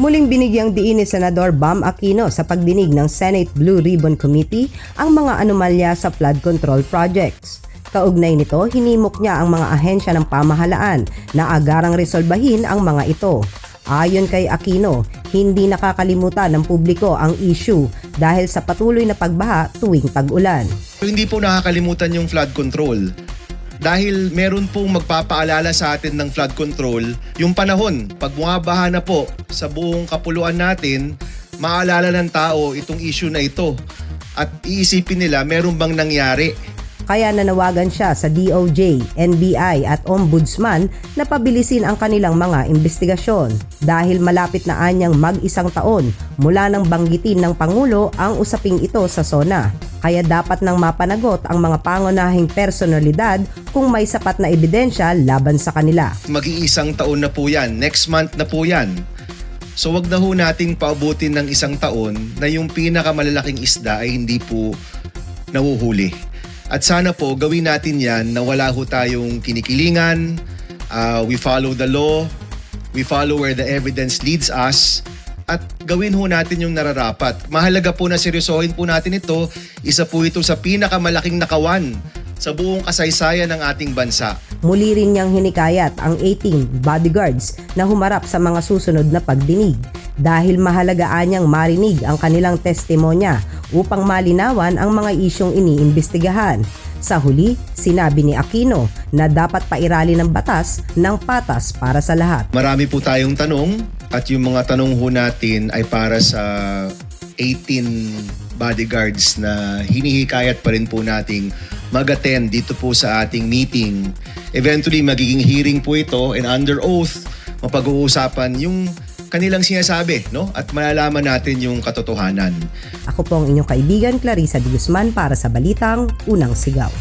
Muling binigyang diin ni Senador Bam Aquino sa pagdinig ng Senate Blue Ribbon Committee ang mga anomalya sa flood control projects. Kaugnay nito, hinimok niya ang mga ahensya ng pamahalaan na agarang resolbahin ang mga ito. Ayon kay Aquino, hindi nakakalimutan ng publiko ang issue dahil sa patuloy na pagbaha tuwing tag-ulan. Hindi po nakakalimutan yung flood control. Dahil meron pong magpapaalala sa atin ng flood control, yung panahon, pag bumabaha na po sa buong kapuluan natin, maalala ng tao itong issue na ito. At iisipin nila, meron bang nangyari? Kaya nanawagan siya sa DOJ, NBI at Ombudsman na pabilisin ang kanilang mga investigasyon dahil malapit na anyang mag-isang taon mula nang banggitin ng Pangulo ang usaping ito sa SONA. Kaya dapat nang mapanagot ang mga pangunahing personalidad kung may sapat na ebidensya laban sa kanila. Mag-iisang taon na po yan. Next month na po yan. So wag na ho nating paubutin ng isang taon na yung pinakamalalaking isda ay hindi po nahuhuli. At sana po gawin natin yan na wala ho tayong kinikilingan, we follow the law, we follow where the evidence leads us, at gawin ho natin yung nararapat. Mahalaga po na seryosohin po natin ito, isa po ito sa pinakamalaking nakawan sa buong kasaysayan ng ating bansa. Muli rin niyang hinikayat ang 18 bodyguards na humarap sa mga susunod na pagdinig dahil mahalagaan niyang marinig ang kanilang testimonya upang malinawan ang mga isyong iniimbestigahan. Sa huli, sinabi ni Aquino na dapat pairali ng batas ng patas para sa lahat. Marami po tayong tanong at yung mga tanong ho natin ay para sa 18 bodyguards na hinihikayat pa rin po nating mag-attend dito po sa ating meeting. Eventually, magiging hearing po ito and under oath, mapag-uusapan yung kanilang sinasabi, no? At malalaman natin yung katotohanan. Ako po ang inyong kaibigan, Clarissa de Guzman para sa Balitang Unang Sigaw.